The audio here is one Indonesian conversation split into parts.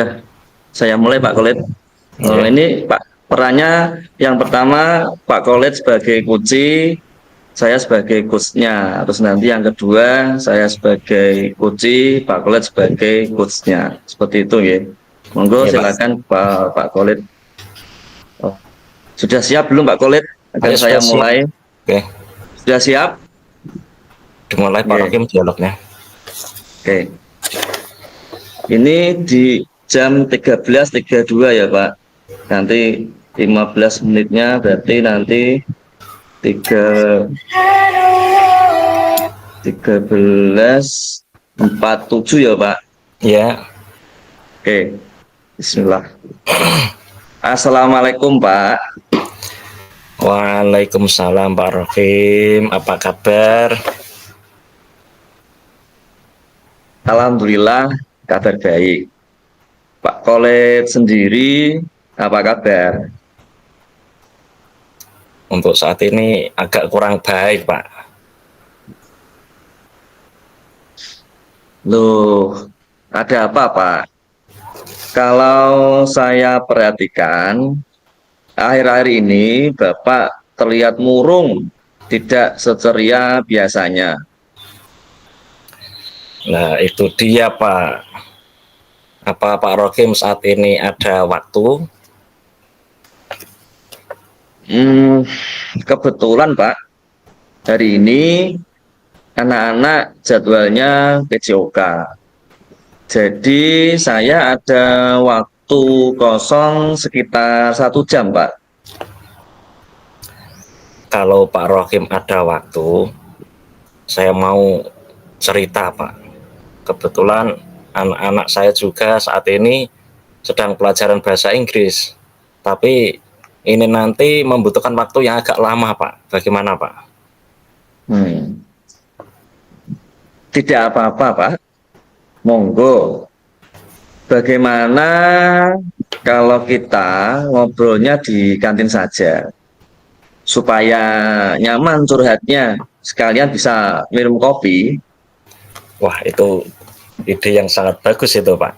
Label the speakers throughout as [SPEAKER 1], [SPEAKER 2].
[SPEAKER 1] Sudah saya mulai Pak Kolit.
[SPEAKER 2] Ya,
[SPEAKER 1] Ini Pak perannya yang pertama Pak Kolit sebagai kunci, saya sebagai coachnya. Terus nanti yang kedua saya sebagai kunci, Pak Kolit sebagai coachnya. Seperti itu ya. Monggo
[SPEAKER 2] ya Pak.
[SPEAKER 1] silakan Pak Kolit. Oh, sudah siap belum Pak Kolit? Akan
[SPEAKER 2] Ayo
[SPEAKER 1] saya
[SPEAKER 2] sudah siap.
[SPEAKER 1] mulai.
[SPEAKER 2] Oke,
[SPEAKER 1] Sudah siap?
[SPEAKER 2] dimulai Pak
[SPEAKER 1] Oke.
[SPEAKER 2] Rokim dialognya.
[SPEAKER 1] Oke. Ini di jam 13.32 ya Pak. Nanti 15 menitnya berarti nanti 13.47 ya Pak.
[SPEAKER 2] Ya,
[SPEAKER 1] Oke, Bismillah. Assalamualaikum Pak.
[SPEAKER 2] Waalaikumsalam Pak Rokim. Apa kabar?
[SPEAKER 1] Alhamdulillah kabar baik. Pak Kolet sendiri apa kabar?
[SPEAKER 2] Untuk saat ini agak kurang baik Pak.
[SPEAKER 1] Loh, ada apa Pak? Kalau saya perhatikan akhir-akhir ini Bapak terlihat murung, tidak seceria biasanya.
[SPEAKER 2] Nah itu dia Pak. Apa Pak Rokim saat ini ada waktu?
[SPEAKER 1] Hmm, kebetulan Pak, hari ini anak-anak jadwalnya PJOK. Jadi saya ada waktu kosong sekitar 1 jam Pak.
[SPEAKER 2] Kalau Pak Rokim ada waktu, saya mau cerita Pak. Kebetulan anak-anak saya juga saat ini sedang pelajaran bahasa Inggris. Tapi ini nanti membutuhkan waktu yang agak lama Pak. Bagaimana Pak?
[SPEAKER 1] Hmm, tidak apa-apa Pak, monggo. Bagaimana kalau kita ngobrolnya di kantin saja, supaya nyaman curhatnya, sekalian bisa minum kopi.
[SPEAKER 2] Wah itu ide yang sangat bagus itu Pak.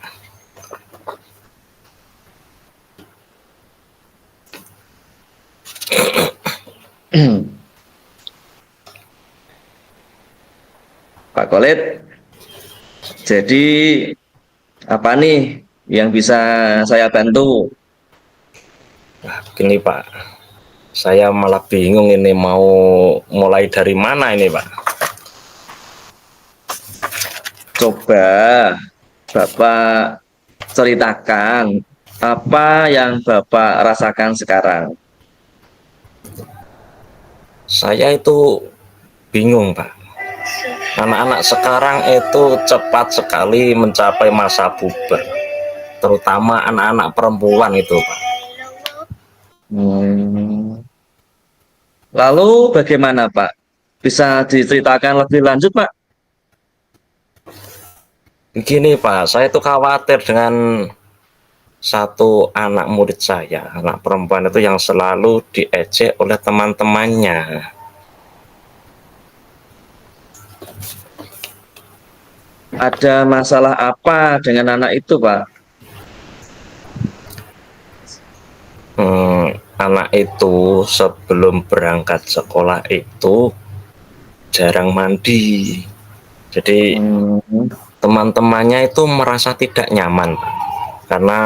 [SPEAKER 1] Pak Kolit, jadi apa nih yang bisa saya bantu?
[SPEAKER 2] Nah, begini Pak, saya malah bingung ini mau mulai dari mana ini Pak.
[SPEAKER 1] Coba Bapak ceritakan apa yang Bapak rasakan sekarang.
[SPEAKER 2] Saya itu bingung Pak. Anak-anak sekarang itu cepat sekali mencapai masa puber, terutama anak-anak perempuan itu Pak.
[SPEAKER 1] Hmm. Lalu bagaimana Pak? Bisa diceritakan lebih lanjut Pak?
[SPEAKER 2] Begini Pak, saya itu khawatir dengan satu anak murid saya, anak perempuan itu yang selalu diejek oleh teman-temannya.
[SPEAKER 1] Ada masalah apa dengan anak itu Pak?
[SPEAKER 2] Anak itu sebelum berangkat sekolah itu jarang mandi. Jadi
[SPEAKER 1] Hmm.
[SPEAKER 2] teman-temannya itu merasa tidak nyaman Pak. Karena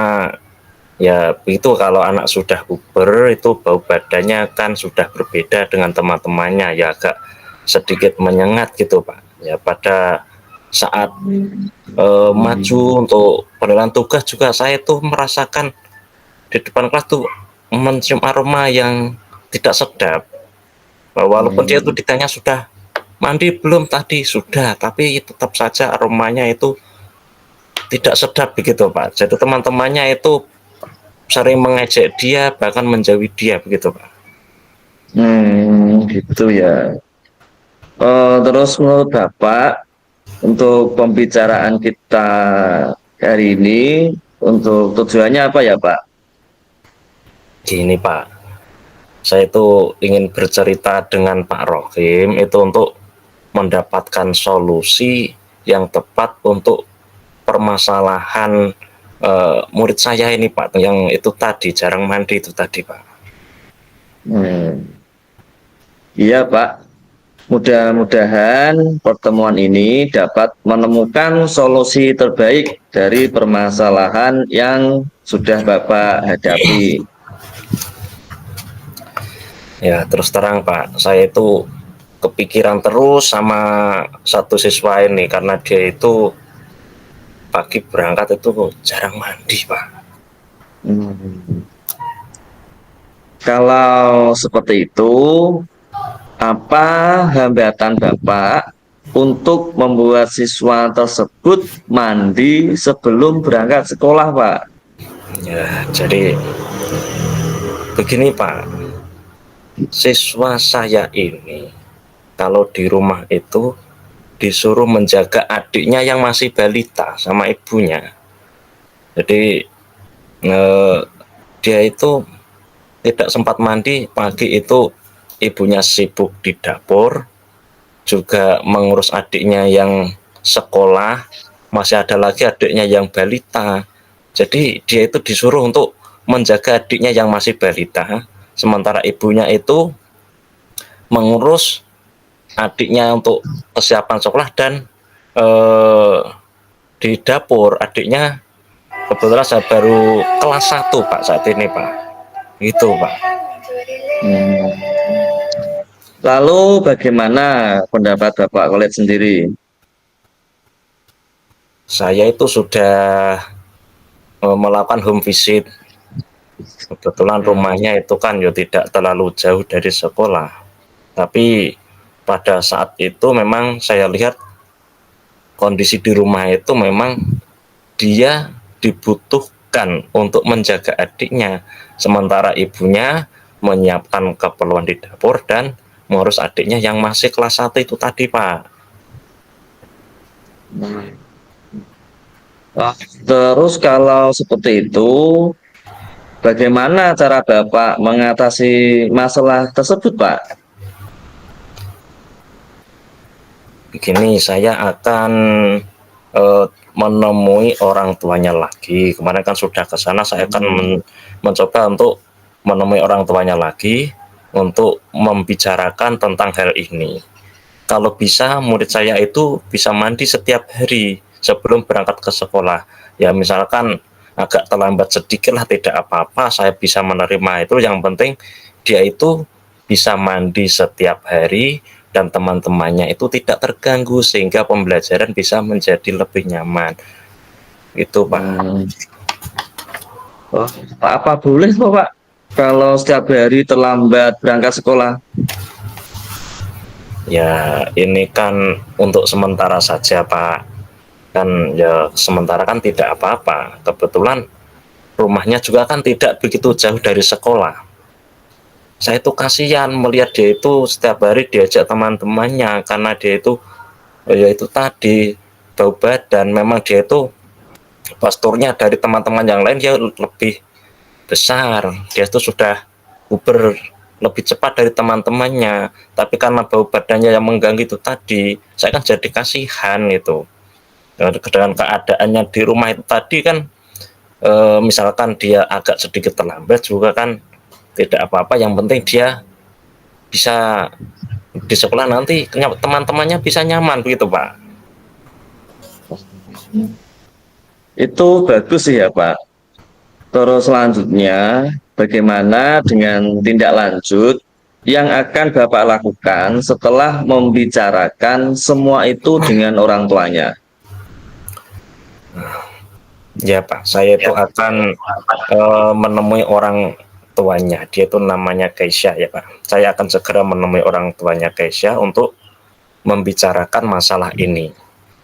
[SPEAKER 2] ya begitu, kalau anak sudah puber itu bau badannya kan sudah berbeda dengan teman-temannya, ya agak sedikit menyengat gitu Pak. Ya pada saat maju untuk penilaian tugas juga saya itu merasakan di depan kelas tuh mencium aroma yang tidak sedap. Walaupun dia itu
[SPEAKER 1] Hmm.
[SPEAKER 2] ditanya sudah mandi belum tadi, sudah, tapi tetap saja aromanya itu tidak sedap begitu Pak. Jadi teman-temannya itu sering mengejek dia, bahkan menjauhi dia begitu Pak.
[SPEAKER 1] Gitu ya. Terus menurut Bapak, untuk pembicaraan kita hari ini, untuk tujuannya apa ya Pak?
[SPEAKER 2] Gini Pak, saya itu ingin bercerita dengan Pak Rohim itu untuk mendapatkan solusi yang tepat untuk permasalahan murid saya ini Pak, yang itu tadi jarang mandi itu tadi Pak.
[SPEAKER 1] Hmm. Iya, Pak. Mudah-mudahan pertemuan ini dapat menemukan solusi terbaik dari permasalahan yang sudah Bapak hadapi.
[SPEAKER 2] Ya terus terang Pak, saya itu kepikiran terus sama satu siswa ini karena dia itu pagi berangkat itu jarang mandi Pak.
[SPEAKER 1] Hmm. Kalau seperti itu, apa hambatan Bapak untuk membuat siswa tersebut mandi sebelum berangkat sekolah, Pak?
[SPEAKER 2] Ya jadi begini Pak, siswa saya ini kalau di rumah itu disuruh menjaga adiknya yang masih balita sama ibunya. Jadi eh, dia itu tidak sempat mandi pagi itu, ibunya sibuk di dapur, juga mengurus adiknya yang sekolah, masih ada lagi adiknya yang balita. Jadi dia itu disuruh untuk menjaga adiknya yang masih balita, sementara ibunya itu mengurus adiknya untuk kesiapan sekolah dan eh, di dapur adiknya kebetulan saya baru kelas 1 Pak saat ini Pak. Itu Pak.
[SPEAKER 1] Hmm. Lalu bagaimana pendapat Bapak Khalid sendiri?
[SPEAKER 2] Saya itu sudah melakukan home visit. Kebetulan rumahnya itu kan ya tidak terlalu jauh dari sekolah. Tapi pada saat itu memang saya lihat kondisi di rumah itu memang dia dibutuhkan untuk menjaga adiknya, sementara ibunya menyiapkan keperluan di dapur dan mengurus adiknya yang masih kelas 1 itu tadi Pak.
[SPEAKER 1] Terus kalau seperti itu, bagaimana cara Bapak mengatasi masalah tersebut, Pak?
[SPEAKER 2] Begini, saya akan menemui orang tuanya lagi. Kemarin kan sudah ke sana, saya akan mencoba untuk menemui orang tuanya lagi untuk membicarakan tentang hal ini. Kalau bisa, murid saya itu bisa mandi setiap hari sebelum berangkat ke sekolah. Ya misalkan agak terlambat sedikit lah, tidak apa-apa, saya bisa menerima itu. Yang penting dia itu bisa mandi setiap hari dan teman-temannya itu tidak terganggu sehingga pembelajaran bisa menjadi lebih nyaman. Itu Pak.
[SPEAKER 1] Hmm. Oh, apa boleh kok, Pak? Kalau setiap hari terlambat berangkat sekolah?
[SPEAKER 2] Ya ini kan untuk sementara saja Pak. Kan ya sementara kan tidak apa-apa. Kebetulan rumahnya juga kan tidak begitu jauh dari sekolah. Saya itu kasihan melihat dia itu setiap hari diajak teman-temannya karena dia itu ya itu tadi bau badan, memang dia itu posturnya dari teman-teman yang lain dia lebih besar, dia itu sudah puber lebih cepat dari teman-temannya, tapi karena bau badannya yang mengganggu itu tadi, saya kan jadi kasihan itu. Dengan keadaannya di rumah itu tadi kan misalkan dia agak sedikit terlambat juga kan tidak apa-apa, yang penting dia bisa di sekolah nanti teman-temannya bisa nyaman begitu Pak.
[SPEAKER 1] Itu bagus sih ya, Pak. Terus selanjutnya, bagaimana dengan tindak lanjut yang akan Bapak lakukan setelah membicarakan semua itu dengan orang tuanya?
[SPEAKER 2] Ya Pak, saya itu akan menemui orang tuanya, dia itu namanya Keisha ya Pak. Saya akan segera menemui orang tuanya Keisha untuk membicarakan masalah ini.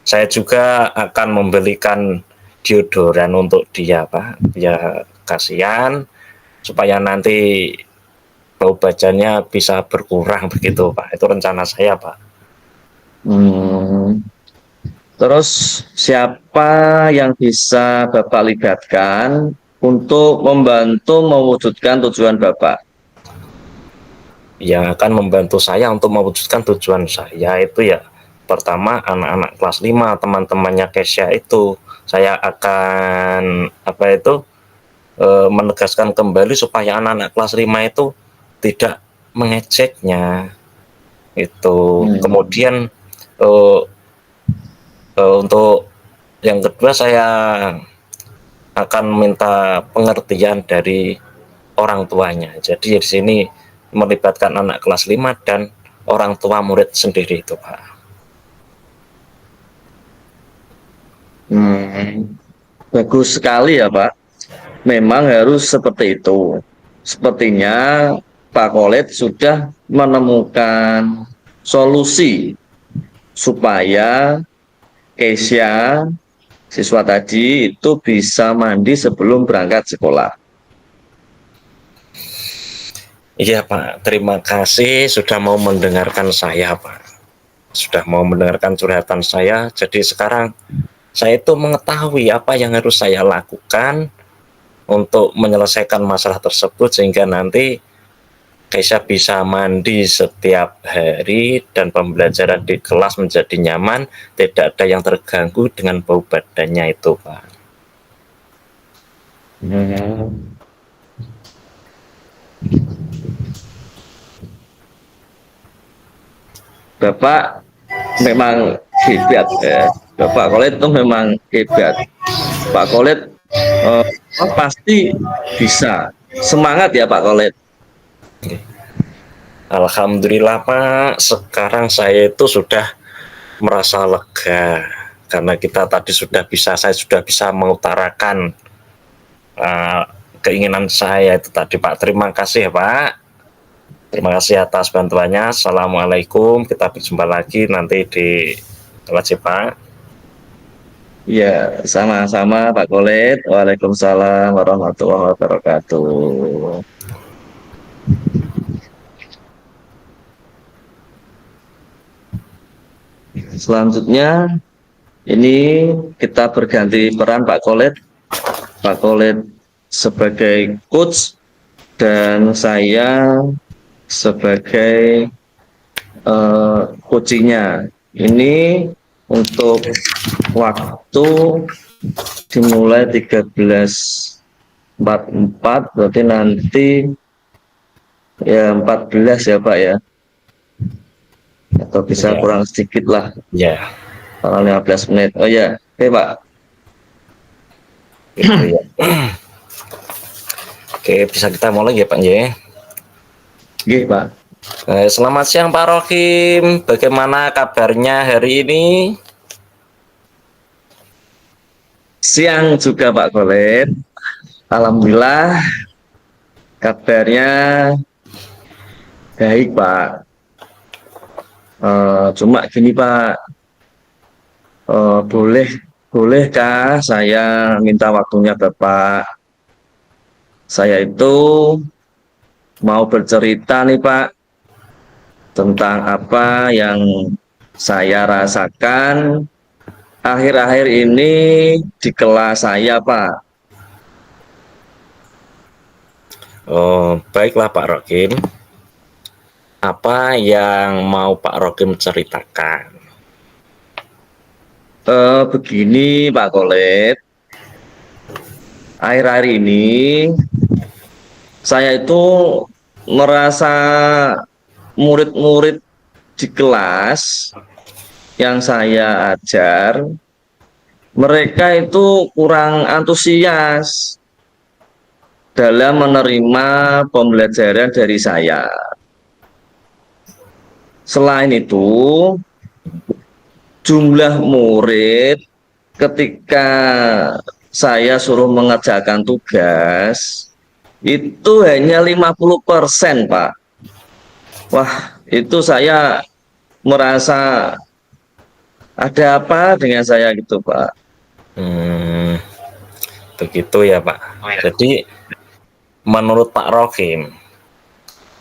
[SPEAKER 2] Saya juga akan membelikan deodoran untuk dia Pak, ya kasihan supaya nanti bau badannya bisa berkurang begitu Pak. Itu rencana saya Pak.
[SPEAKER 1] Hmm. Terus siapa yang bisa Bapak libatkan untuk membantu mewujudkan tujuan Bapak?
[SPEAKER 2] Yang akan membantu saya untuk mewujudkan tujuan saya itu ya pertama anak-anak kelas 5 teman-temannya Kesia itu, saya akan menegaskan kembali supaya anak-anak kelas 5 itu tidak mengejeknya itu. Kemudian untuk yang kedua, saya akan minta pengertian dari orang tuanya. Jadi di sini melibatkan anak kelas 5 dan orang tua murid sendiri itu, Pak.
[SPEAKER 1] Bagus sekali ya Pak. Memang harus seperti itu. Sepertinya Pak Kolet sudah menemukan solusi supaya Keisha, siswa tadi itu bisa mandi sebelum berangkat sekolah.
[SPEAKER 2] Iya Pak, terima kasih sudah mau mendengarkan saya Pak. Sudah mau mendengarkan curhatan saya. Jadi sekarang saya itu mengetahui apa yang harus saya lakukan untuk menyelesaikan masalah tersebut sehingga nanti Keisha bisa mandi setiap hari dan pembelajaran di kelas menjadi nyaman, tidak ada yang terganggu dengan bau badannya itu Pak.
[SPEAKER 1] Bapak memang hebat ya. Bapak Kolet itu memang hebat. Pak Kolet pasti bisa. Semangat ya Pak Kolet.
[SPEAKER 2] Alhamdulillah Pak, sekarang saya itu sudah merasa lega karena saya sudah bisa mengutarakan keinginan saya itu tadi Pak. Terima kasih ya Pak. Terima kasih atas bantuannya. Assalamualaikum. Kita berjumpa lagi nanti di kelas Pak.
[SPEAKER 1] Ya, sama-sama Pak Kolet. Waalaikumsalam warahmatullahi wabarakatuh. Selanjutnya, ini kita berganti peran Pak Kolet. Pak Kolet sebagai coach dan saya sebagai coachingnya. Ini untuk waktu dimulai 13.44, berarti nanti ya 14 ya Pak ya, atau bisa kurang sedikit lah
[SPEAKER 2] ya,
[SPEAKER 1] karena 15 menit. Oh ya, oke Pak.
[SPEAKER 2] gitu ya. Oke, bisa kita mulai ya Pak ya.
[SPEAKER 1] Oke Pak.
[SPEAKER 2] Selamat siang Pak Rohim, bagaimana kabarnya hari ini?
[SPEAKER 1] Siang juga Pak Kolet. Alhamdulillah kabarnya baik Pak. Cuma gini Pak, bolehkah saya minta waktunya Bapak? Saya itu mau bercerita nih Pak tentang apa yang saya rasakan akhir-akhir ini di kelas saya Pak.
[SPEAKER 2] Oh, baiklah Pak Rohim. Apa yang mau Pak Rohim ceritakan?
[SPEAKER 1] Begini Pak Kolet, akhir-akhir ini saya itu merasa murid-murid di kelas yang saya ajar, mereka itu kurang antusias dalam menerima pembelajaran dari saya. Selain itu, jumlah murid ketika saya suruh mengerjakan tugas itu hanya 50% Pak. Wah, itu saya merasa ada apa dengan saya gitu Pak.
[SPEAKER 2] Begitu ya Pak. Jadi menurut Pak Rohim,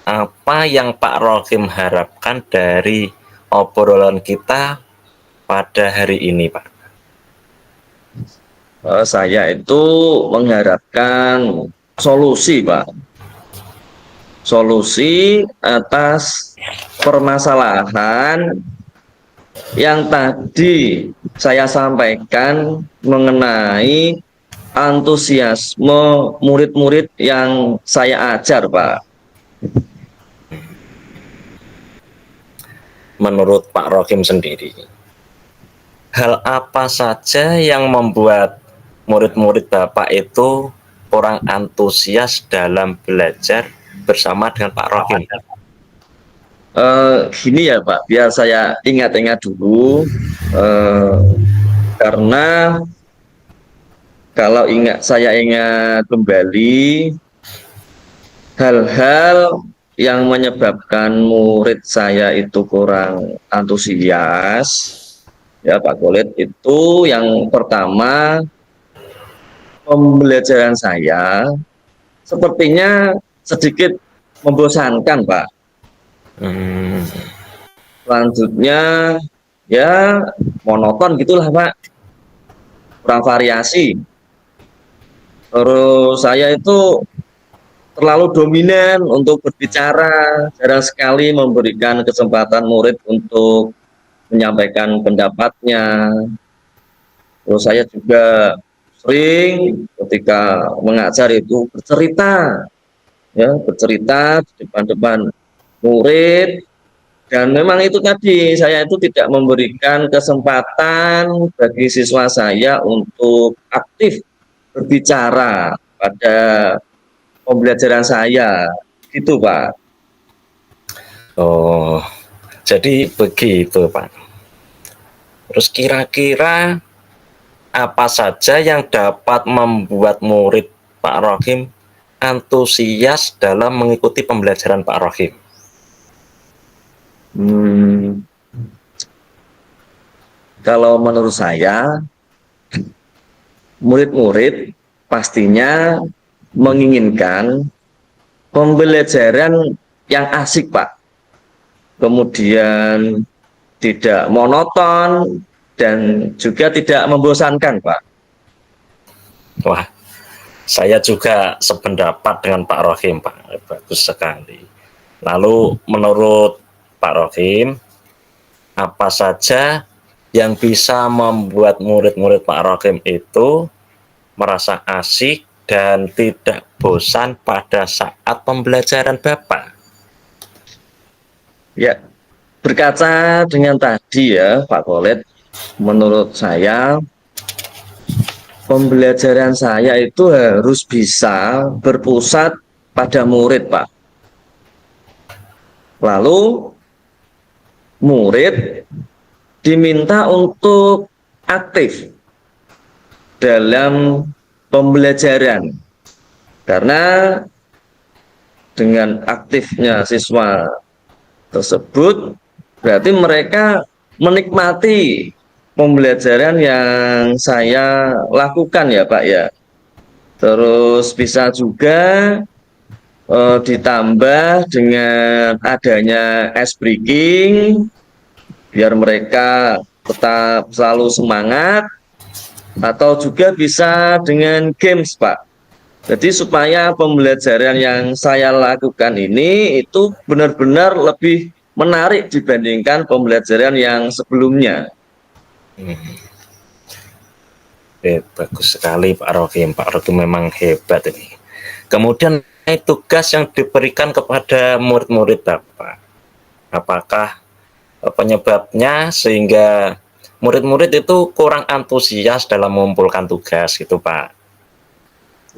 [SPEAKER 2] apa yang Pak Rohim harapkan dari obrolan kita pada hari ini Pak?
[SPEAKER 1] Saya itu mengharapkan solusi Pak. Solusi atas permasalahan yang tadi saya sampaikan mengenai antusiasme murid-murid yang saya ajar, Pak.
[SPEAKER 2] Menurut Pak Rohim sendiri, hal apa saja yang membuat murid-murid Bapak itu kurang antusias dalam belajar bersama dengan Pak Rohim?
[SPEAKER 1] Gini ya Pak, biar saya ingat-ingat dulu, karena kalau saya ingat kembali hal-hal yang menyebabkan murid saya itu kurang antusias, ya Pak Kolit, itu yang pertama pembelajaran saya sepertinya sedikit membosankan Pak.
[SPEAKER 2] Hmm,
[SPEAKER 1] Selanjutnya ya monoton gitulah Pak, kurang variasi. Terus saya itu terlalu dominan untuk berbicara, jarang sekali memberikan kesempatan murid untuk menyampaikan pendapatnya. Terus saya juga sering ketika mengajar itu bercerita, ya bercerita di depan-depan murid. Dan memang itu tadi, saya itu tidak memberikan kesempatan bagi siswa saya untuk aktif berbicara pada pembelajaran saya. Gitu, Pak.
[SPEAKER 2] oh, jadi begitu Pak. Terus kira-kira apa saja yang dapat membuat murid Pak Rohim antusias dalam mengikuti pembelajaran Pak Rohim?
[SPEAKER 1] Hmm, kalau menurut saya, murid-murid pastinya menginginkan pembelajaran yang asik, Pak. Kemudian tidak monoton dan juga tidak membosankan, Pak.
[SPEAKER 2] Wah, saya juga sependapat dengan Pak Rohim, Pak. Bagus sekali. Lalu menurut Pak Rohim, apa saja yang bisa membuat murid-murid Pak Rohim itu merasa asik dan tidak bosan pada saat pembelajaran Bapak?
[SPEAKER 1] Ya, berkaca dengan tadi ya Pak Kolet, menurut saya pembelajaran saya itu harus bisa berpusat pada murid, Pak. Lalu murid diminta untuk aktif dalam pembelajaran. Karena dengan aktifnya siswa tersebut berarti mereka menikmati pembelajaran yang saya lakukan ya Pak ya. Terus bisa juga ditambah dengan adanya ice breaking biar mereka tetap selalu semangat, atau juga bisa dengan games Pak. Jadi supaya pembelajaran yang saya lakukan ini itu benar-benar lebih menarik dibandingkan pembelajaran yang sebelumnya.
[SPEAKER 2] Bagus sekali Pak Rohim. Pak Rohim memang hebat ini. Kemudian tugas yang diberikan kepada murid-murid Bapak, apakah penyebabnya sehingga murid-murid itu kurang antusias dalam mengumpulkan tugas gitu Pak?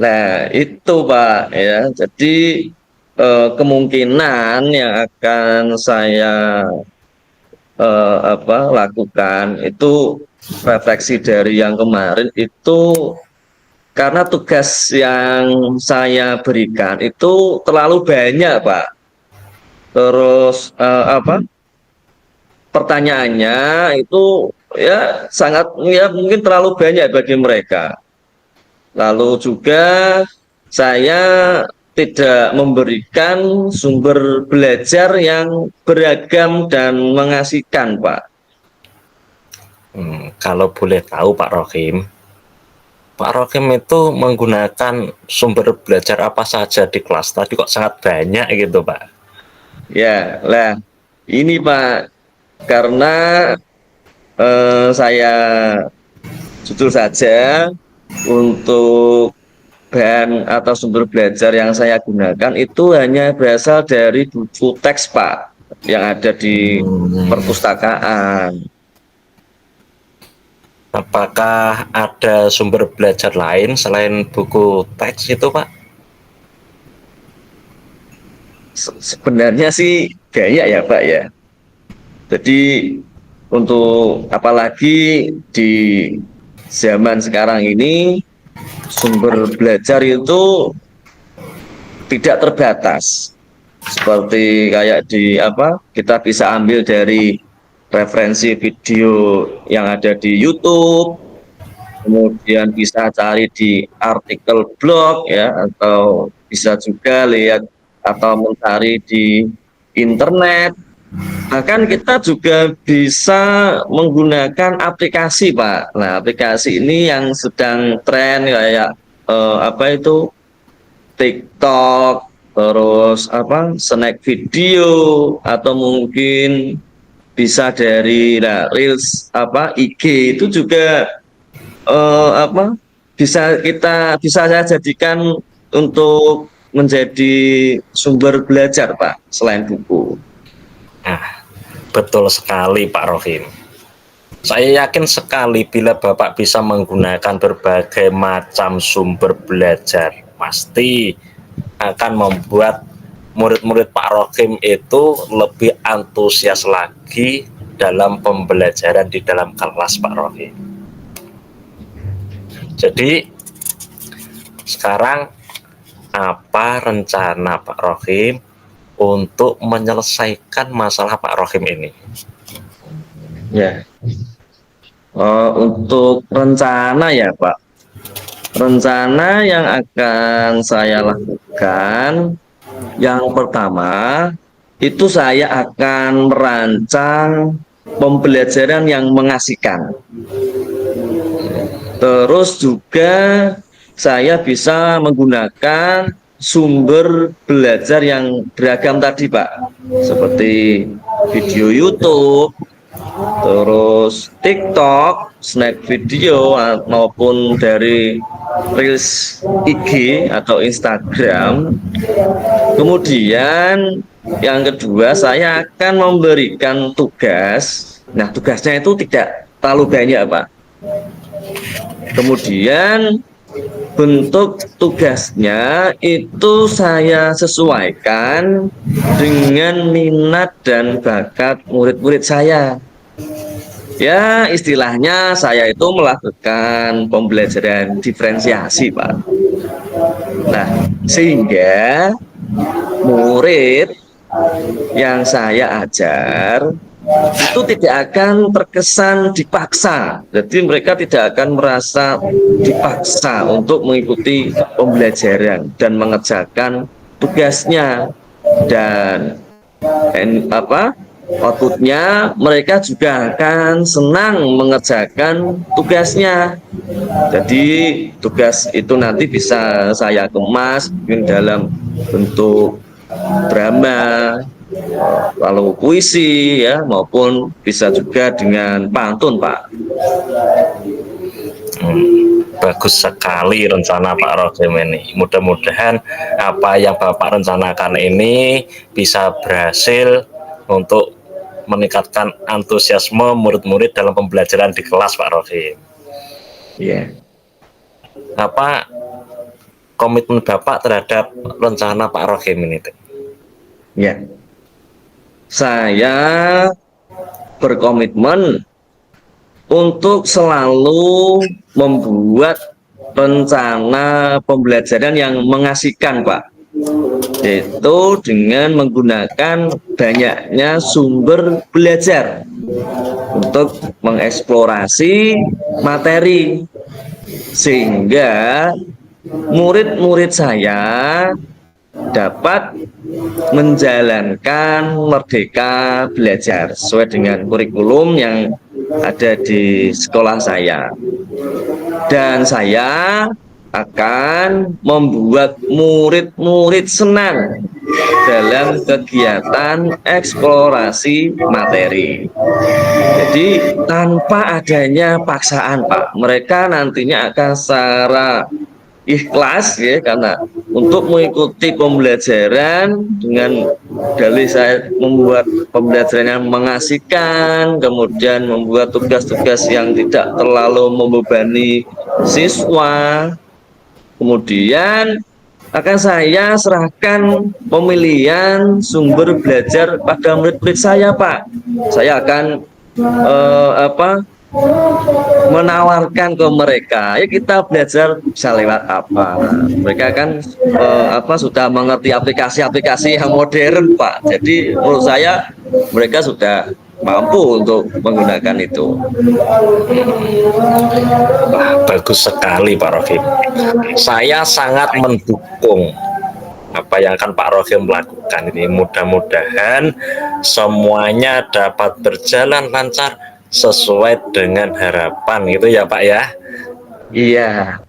[SPEAKER 1] Nah, itu Pak ya. Jadi kemungkinan yang akan saya lakukan itu refleksi dari yang kemarin itu karena tugas yang saya berikan itu terlalu banyak, Pak. Terus pertanyaannya itu ya sangat ya mungkin terlalu banyak bagi mereka. Lalu juga saya tidak memberikan sumber belajar yang beragam dan mengasihkan, Pak.
[SPEAKER 2] Kalau boleh tahu Pak Rohim itu menggunakan sumber belajar apa saja di kelas? Tadi kok sangat banyak gitu Pak.
[SPEAKER 1] Ya, lah ini Pak, karena saya jujur saja, untuk bahan atau sumber belajar yang saya gunakan itu hanya berasal dari buku teks, Pak, yang ada di perpustakaan.
[SPEAKER 2] Apakah ada sumber belajar lain selain buku teks itu, Pak?
[SPEAKER 1] Sebenarnya sih banyak ya, Pak ya. Jadi untuk apalagi di zaman sekarang ini sumber belajar itu tidak terbatas. Seperti kayak di apa, kita bisa ambil dari referensi video yang ada di YouTube, kemudian bisa cari di artikel blog ya, atau bisa juga lihat atau mencari di internet. Bahkan kita juga bisa menggunakan aplikasi, Pak. Nah, aplikasi ini yang sedang tren kayak apa itu, TikTok, terus apa, snack video, atau mungkin bisa dari Reels apa IG itu juga apa, bisa saya jadikan untuk menjadi sumber belajar, Pak, selain buku.
[SPEAKER 2] Nah, betul sekali Pak Rohim. Saya yakin sekali bila Bapak bisa menggunakan berbagai macam sumber belajar, pasti akan membuat murid-murid Pak Rohim itu lebih antusias lagi dalam pembelajaran di dalam kelas, Pak Rohim. Jadi sekarang apa rencana Pak Rohim untuk menyelesaikan masalah Pak Rohim ini?
[SPEAKER 1] Ya, untuk rencana ya, Pak. Rencana yang akan saya lakukan, yang pertama itu saya akan merancang pembelajaran yang mengasihkan. Terus juga saya bisa menggunakan sumber belajar yang beragam tadi, Pak, seperti video YouTube, terus TikTok, snack video, maupun dari Reels IG atau Instagram. Kemudian yang kedua, saya akan memberikan tugas. Nah, tugasnya itu tidak terlalu banyak, Pak. Kemudian bentuk tugasnya itu saya sesuaikan dengan minat dan bakat murid-murid saya. Ya, istilahnya saya itu melakukan pembelajaran diferensiasi, Pak. Nah, sehingga murid yang saya ajar itu tidak akan terkesan dipaksa. Jadi mereka tidak akan merasa dipaksa untuk mengikuti pembelajaran dan mengerjakan tugasnya. Dan outputnya mereka juga akan senang mengerjakan tugasnya. Jadi tugas itu nanti bisa saya kemas mungkin dalam bentuk drama, lalu puisi ya, maupun bisa juga dengan pantun, Pak.
[SPEAKER 2] Bagus sekali rencana Pak Rohim ini. Mudah-mudahan apa yang Bapak rencanakan ini bisa berhasil untuk meningkatkan antusiasme murid-murid dalam pembelajaran di kelas, Pak Rohim.
[SPEAKER 1] Iya.
[SPEAKER 2] Apa komitmen Bapak terhadap rencana Pak Rohim ini?
[SPEAKER 1] Ya, saya berkomitmen untuk selalu membuat rencana pembelajaran yang mengasihkan, Pak, yaitu dengan menggunakan banyaknya sumber belajar untuk mengeksplorasi materi, sehingga murid-murid saya dapat menjalankan merdeka belajar sesuai dengan kurikulum yang ada di sekolah saya. Dan saya akan membuat murid-murid senang dalam kegiatan eksplorasi materi. Jadi tanpa adanya paksaan, Pak, mereka nantinya akan secara ikhlas ya, karena untuk mengikuti pembelajaran dengan dalih saya membuat pembelajaran yang mengasihkan, kemudian membuat tugas-tugas yang tidak terlalu membebani siswa. Kemudian akan saya serahkan pemilihan sumber belajar pada murid-murid saya, Pak. Saya akan menawarkan ke mereka, ya kita belajar bisa lewat apa. Mereka kan sudah mengerti aplikasi-aplikasi yang modern, Pak. Jadi menurut saya mereka sudah mampu untuk menggunakan itu.
[SPEAKER 2] Wah, bagus sekali Pak Rohim. Saya sangat mendukung apa yang akan Pak Rohim lakukan ini. Mudah-mudahan semuanya dapat berjalan lancar sesuai dengan harapan gitu ya Pak ya.
[SPEAKER 1] Iya,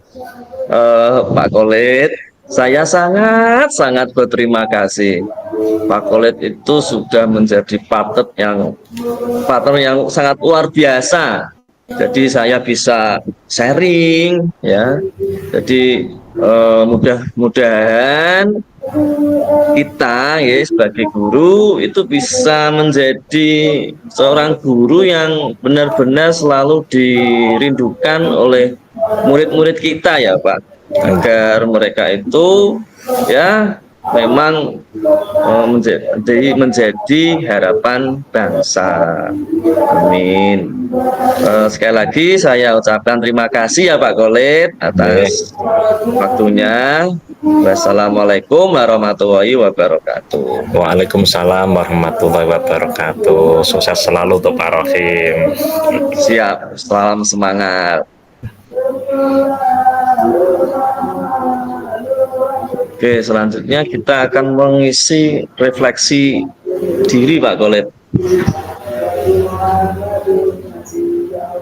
[SPEAKER 1] Pak Kolit, saya sangat-sangat berterima kasih. Pak Kolit itu sudah menjadi partner yang sangat luar biasa. Jadi saya bisa sharing, ya. Jadi mudah-mudahan kita ya sebagai guru itu bisa menjadi seorang guru yang benar-benar selalu dirindukan oleh murid-murid kita ya Pak, agar mereka itu ya memang menjadi harapan bangsa. Amin. Sekali lagi saya ucapkan terima kasih ya Pak Kolit atas waktunya. Wassalamualaikum warahmatullahi wabarakatuh.
[SPEAKER 2] Waalaikumsalam warahmatullahi wabarakatuh. Sukses selalu untuk Pak Rohim.
[SPEAKER 1] Siap, salam semangat. Oke, selanjutnya kita akan mengisi refleksi diri Pak Kolit.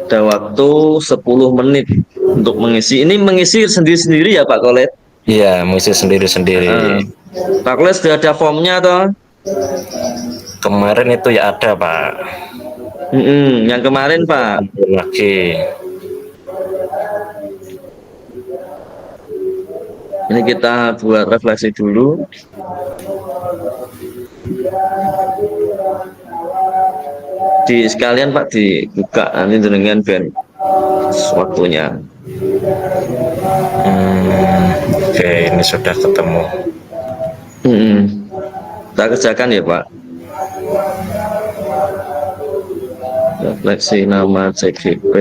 [SPEAKER 1] Ada waktu 10 menit untuk mengisi. Ini mengisi sendiri-sendiri ya Pak Kolit?
[SPEAKER 2] Iya, mengisi sendiri-sendiri.
[SPEAKER 1] Pak Kolit sudah ada formnya toh?
[SPEAKER 2] Kemarin itu ya ada Pak.
[SPEAKER 1] Yang kemarin Pak.
[SPEAKER 2] Lagi.
[SPEAKER 1] Ini kita buat refleksi dulu. Di sekalian Pak dibuka nanti dengan band waktunya.
[SPEAKER 2] Oke, ini sudah ketemu.
[SPEAKER 1] Kita kerjakan ya Pak. Refleksi nama CGP.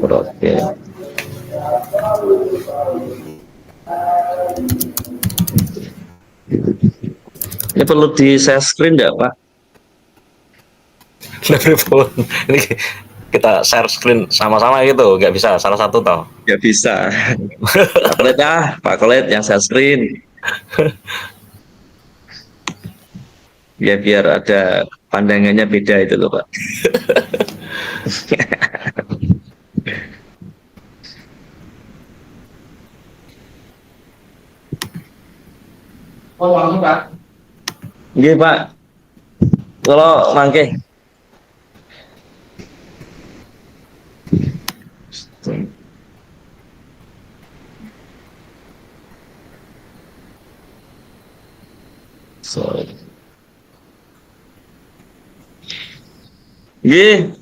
[SPEAKER 1] Oke. Ini perlu di share screen enggak, Pak?
[SPEAKER 2] Ini kita share screen sama-sama gitu, nggak bisa salah satu toh?
[SPEAKER 1] Nggak bisa. Pak Kolet Pak Kolet yang share screen. Ya biar ada pandangannya beda itu loh, Pak. Oh, langsung Pak. Nggih, Pak. Kalau mangke. Sorry. Nggih.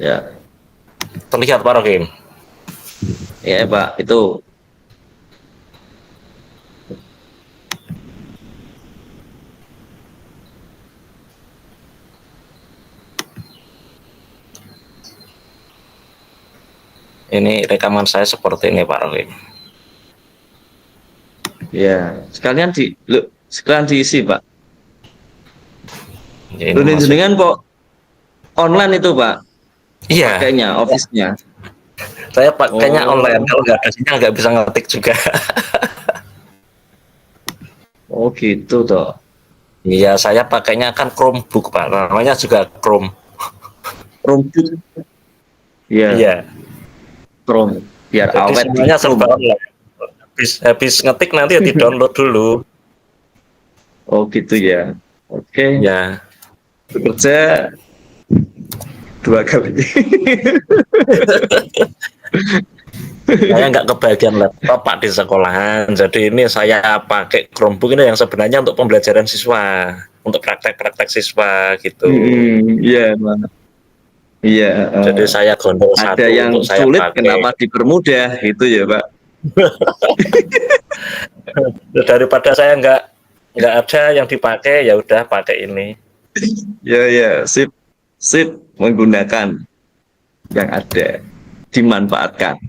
[SPEAKER 1] Ya.
[SPEAKER 2] Terlihat Pak Rohim?
[SPEAKER 1] Ya Pak, itu.
[SPEAKER 2] Ini rekaman saya seperti ini Pak Rohim.
[SPEAKER 1] Ya, sekalian diisi Pak.
[SPEAKER 2] Ya, ini
[SPEAKER 1] Ini
[SPEAKER 2] masuk.
[SPEAKER 1] jenengan kok online itu Pak,
[SPEAKER 2] Iya,
[SPEAKER 1] pakainya, office-nya.
[SPEAKER 2] saya pakainya online.
[SPEAKER 1] Oh,
[SPEAKER 2] Kalau nggak ada sinyal nggak bisa ngetik juga.
[SPEAKER 1] oh gitu toh.
[SPEAKER 2] Iya, saya pakainya kan Chromebook Pak. Namanya juga Chrome.
[SPEAKER 1] Rumput. Iya,
[SPEAKER 2] Iya.
[SPEAKER 1] Chrome. Biar
[SPEAKER 2] Jadi
[SPEAKER 1] awet di
[SPEAKER 2] semuanya serba
[SPEAKER 1] Chrome.
[SPEAKER 2] online. Habis ngetik nanti ya di-download dulu.
[SPEAKER 1] Oh gitu ya. Oke,
[SPEAKER 2] Ya,
[SPEAKER 1] bekerja 2 kali.
[SPEAKER 2] saya nggak kebagian laptop Pak di sekolahan. Jadi ini saya pakai Chromebook ini yang sebenarnya untuk pembelajaran siswa, untuk praktek-praktek siswa gitu.
[SPEAKER 1] Iya, Pak. Iya.
[SPEAKER 2] Jadi saya gondol
[SPEAKER 1] Ada
[SPEAKER 2] satu
[SPEAKER 1] yang
[SPEAKER 2] untuk saya
[SPEAKER 1] sulit,
[SPEAKER 2] pakai.
[SPEAKER 1] kenapa dipermudah, gitu ya, Pak?
[SPEAKER 2] Daripada saya nggak ada yang dipakai, ya udah pakai ini.
[SPEAKER 1] Ya, ya, sip, sip, menggunakan yang ada, dimanfaatkan.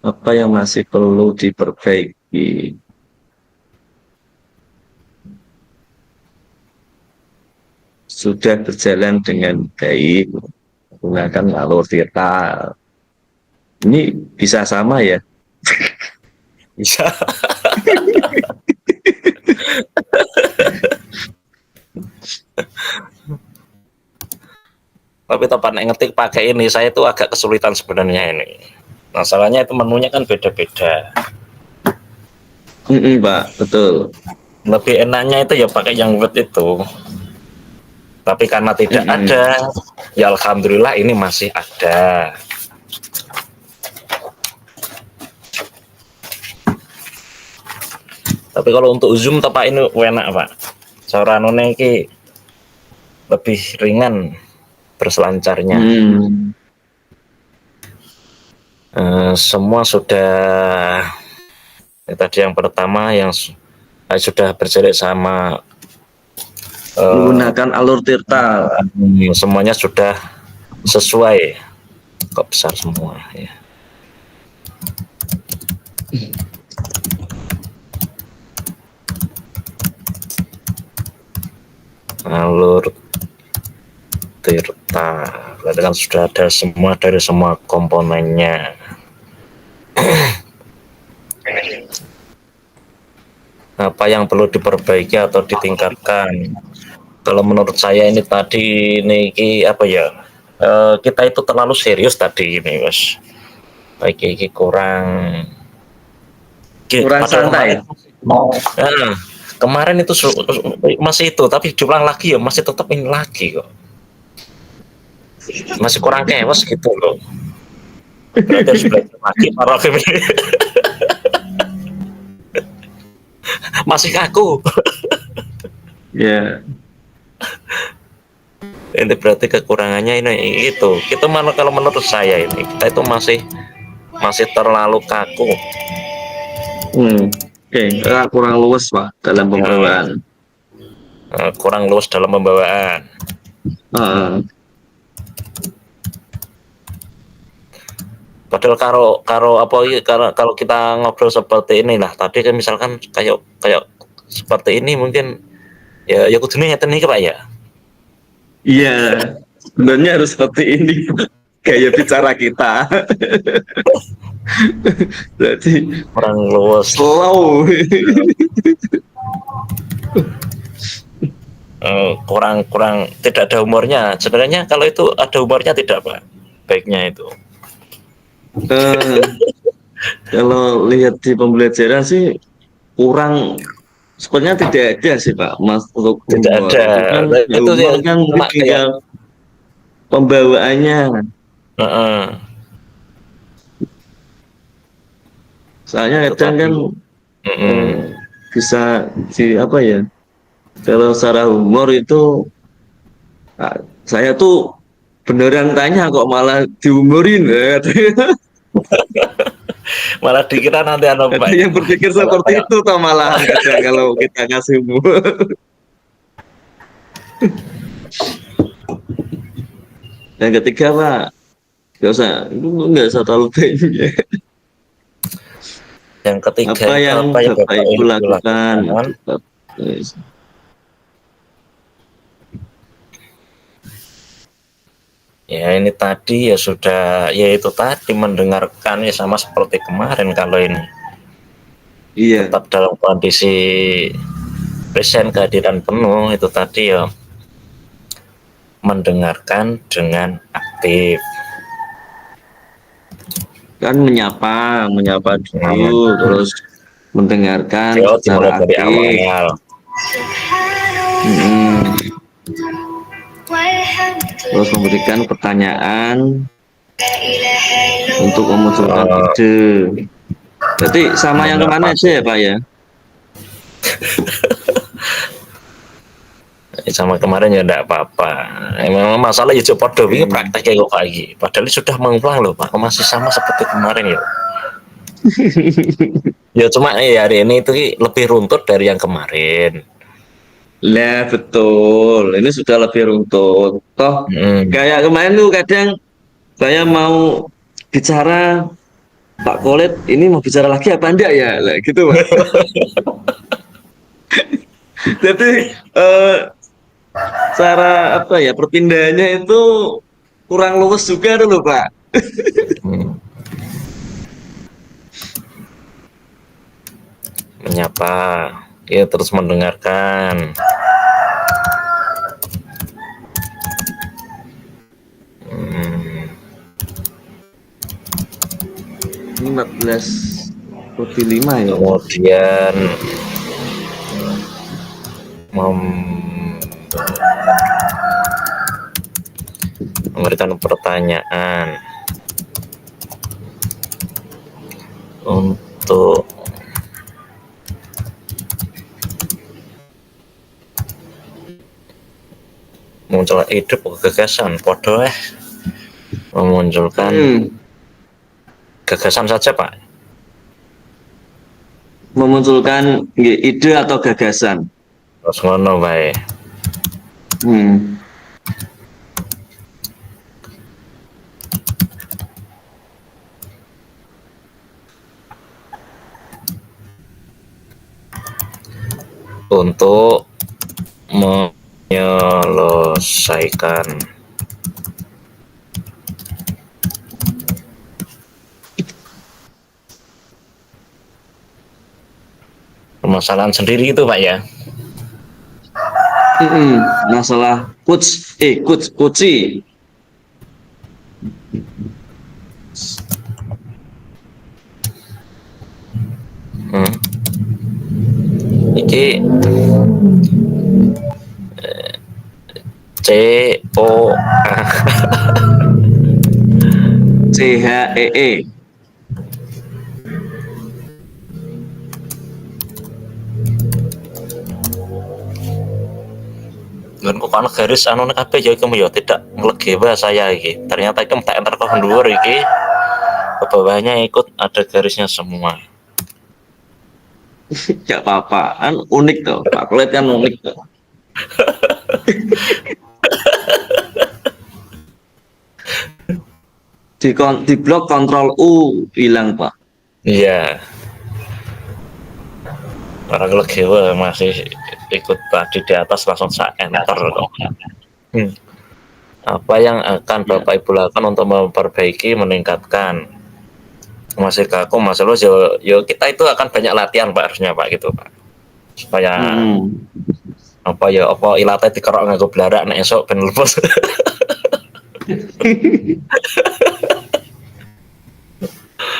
[SPEAKER 1] Apa yang masih perlu diperbaiki? Sudah berjalan dengan baik, menggunakan alur vital. Ini bisa sama ya?
[SPEAKER 2] Bisa. Tapi tempat ngetik pakai ini, saya itu agak kesulitan sebenarnya ini. Masalahnya itu menunya kan beda-beda.
[SPEAKER 1] Pak, betul.
[SPEAKER 2] Lebih enaknya itu ya pakai yang Word itu. Tapi karena tidak ada, ya alhamdulillah ini masih ada. Tapi kalau untuk Zoom tepak ini enak Pak. Saranone iki lebih ringan berselancarnya. Semua sudah tadi yang pertama yang sudah berjelik sama
[SPEAKER 1] Menggunakan alur tirta.
[SPEAKER 2] semuanya sudah sesuai, kok besar semua ya. Alur tirta berarti kan sudah ada semua dari semua komponennya. Apa yang perlu diperbaiki atau ditingkatkan? Kalau menurut saya ini tadi ini apa ya, kita itu terlalu serius tadi ini Mas. Iki kurang
[SPEAKER 1] Santai.
[SPEAKER 2] Kemarin itu masih itu, tapi diulang lagi ya masih tetap ini lagi kok. Masih kurang kewas gitu loh. Berarti harus belajar lagi para ini. Masih kaku.
[SPEAKER 1] Ya.
[SPEAKER 2] Ini berarti kekurangannya ini itu. Kita mana kalau menurut saya ini kita itu masih terlalu kaku.
[SPEAKER 1] Oke, kurang luwes Pak dalam pembawaan.
[SPEAKER 2] Kurang luas dalam pembawaan. Padahal kalau kita ngobrol seperti ini lah tadi kan misalkan kayak seperti ini mungkin ya kudunya ngeten iki Pak ya.
[SPEAKER 1] Iya, sebenarnya harus seperti ini gaya bicara kita. Berarti
[SPEAKER 2] Kurang luas.
[SPEAKER 1] slow.
[SPEAKER 2] Kurang tidak ada humornya. Sebenarnya kalau itu ada humornya tidak Pak? Baiknya itu.
[SPEAKER 1] Kalau lihat di pembelajaran sih kurang, sebenarnya tidak ada sih Pak, Mas, untuk
[SPEAKER 2] Tidak
[SPEAKER 1] humor.
[SPEAKER 2] ada.
[SPEAKER 1] Kan,
[SPEAKER 2] Itu
[SPEAKER 1] humor
[SPEAKER 2] yang
[SPEAKER 1] kan
[SPEAKER 2] cuma
[SPEAKER 1] tinggal pembawaannya. Soalnya kadang kan bisa di apa ya? Kalau secara humor itu saya tuh beneran tanya kok malah dihumorin ya.
[SPEAKER 2] Malah dikira nanti anak
[SPEAKER 1] Ada
[SPEAKER 2] Pak.
[SPEAKER 1] yang berpikir
[SPEAKER 2] Kalau
[SPEAKER 1] seperti
[SPEAKER 2] kayak
[SPEAKER 1] itu toh malahan kadang kalau kita kasih umur. Yang ketiga Pak, nggak usah, nggak usah terlalu banyak.
[SPEAKER 2] yang ketiga
[SPEAKER 1] Apa
[SPEAKER 2] itu
[SPEAKER 1] yang
[SPEAKER 2] apa yang
[SPEAKER 1] Bapak
[SPEAKER 2] Bapak
[SPEAKER 1] Ibu
[SPEAKER 2] Ibu
[SPEAKER 1] lakukan?
[SPEAKER 2] lakukan? Ya ini tadi ya sudah, ya itu tadi mendengarkan ya sama seperti kemarin kalau ini
[SPEAKER 1] Iya,
[SPEAKER 2] tetap dalam kondisi present kehadiran penuh itu tadi ya mendengarkan dengan aktif.
[SPEAKER 1] kan menyapa
[SPEAKER 2] Nah,
[SPEAKER 1] dulu, terus mendengarkan
[SPEAKER 2] yo dimulai
[SPEAKER 1] secara
[SPEAKER 2] dari
[SPEAKER 1] aktif.
[SPEAKER 2] awal.
[SPEAKER 1] Mm-mm. Terus memberikan pertanyaan untuk memunculkan
[SPEAKER 2] Eh,
[SPEAKER 1] ide. Berarti sama yang kemana
[SPEAKER 2] menyapa
[SPEAKER 1] aja ya
[SPEAKER 2] dulu.
[SPEAKER 1] Pak ya?
[SPEAKER 2] Sama kemarin ya enggak apa-apa. Memang masalah ya coba wingi
[SPEAKER 1] Oke.
[SPEAKER 2] praktek kok lagi. Padahal sudah mengulang loh Pak, masih sama seperti kemarin ya. Ya cuma hari ini itu lebih runtut dari yang kemarin.
[SPEAKER 1] Lah betul, ini sudah lebih runtut. Toh
[SPEAKER 2] Hmm.
[SPEAKER 1] kayak kemarin tuh kadang saya mau bicara Pak Kolet, ini mau bicara lagi apa enggak ya? Lah gitu Pak. Jadi eh, cara apa ya perpindahannya itu kurang luwes juga dulu Pak.
[SPEAKER 2] Hmm. Menyapa, ya terus mendengarkan. Hmm.
[SPEAKER 1] Ini 14 lebih 5 ya.
[SPEAKER 2] Kemudian mem- memberikan pertanyaan untuk memunculkan ide gagasan podo memunculkan
[SPEAKER 1] Hmm,
[SPEAKER 2] gagasan saja Pak.
[SPEAKER 1] memunculkan ide atau gagasan.
[SPEAKER 2] Terus ngono bae.
[SPEAKER 1] Hmm.
[SPEAKER 2] Untuk menyelesaikan permasalahan sendiri itu Pak ya.
[SPEAKER 1] Masalah kuci.
[SPEAKER 2] Hmm. Iki CO
[SPEAKER 1] CHEE.
[SPEAKER 2] dan kok ana garis anu kabeh ya iku ya tidak ngelegewa saya iki. Ternyata iki tak enter kok dhuwur iki. Ke bawahnya ikut ada garisnya semua.
[SPEAKER 1] Gak apa-apa, kan unik tuh. Pak Kolet kan unik tuh. Di blok kontrol U hilang Pak.
[SPEAKER 2] Iya, orang ngelegewa masih ikut tadi di atas langsung saya enter kok. Hmm. Apa yang akan
[SPEAKER 1] Ya.
[SPEAKER 2] Bapak Ibu lakukan untuk memperbaiki, meningkatkan? Masih kaku, Mas Lus, yo kita itu akan banyak latihan Pak harusnya Pak gitu Pak. Supaya
[SPEAKER 1] Mm-mm.
[SPEAKER 2] apa ilate dikerok nganggo blarak nek esuk ben lepas.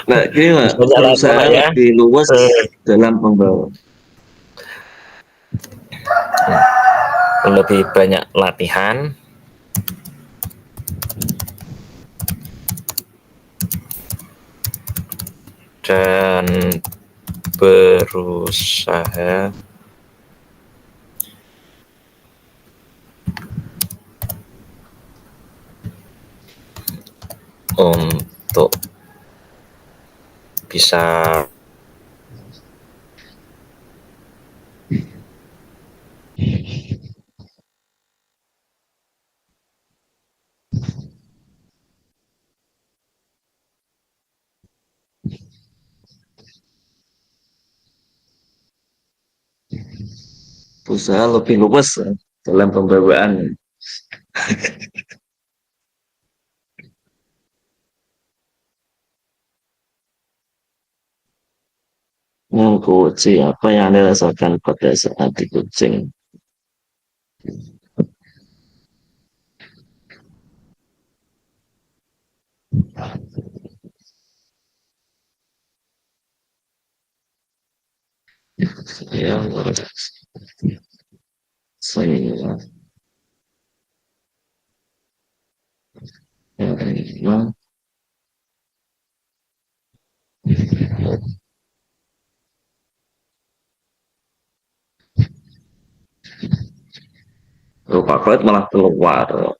[SPEAKER 1] Nah, gini Pak,
[SPEAKER 2] Banyak latihan Pak
[SPEAKER 1] berusaha
[SPEAKER 2] ya.
[SPEAKER 1] lebih luas
[SPEAKER 2] Eh,
[SPEAKER 1] dalam membawa.
[SPEAKER 2] Lebih banyak latihan dan berusaha untuk bisa
[SPEAKER 1] Berusaha lebih luwes dalam pembawaan. Kuci apa yang Anda rasakan pada saat di kucing? Ya, saya ya, lupa kulit malah keluar.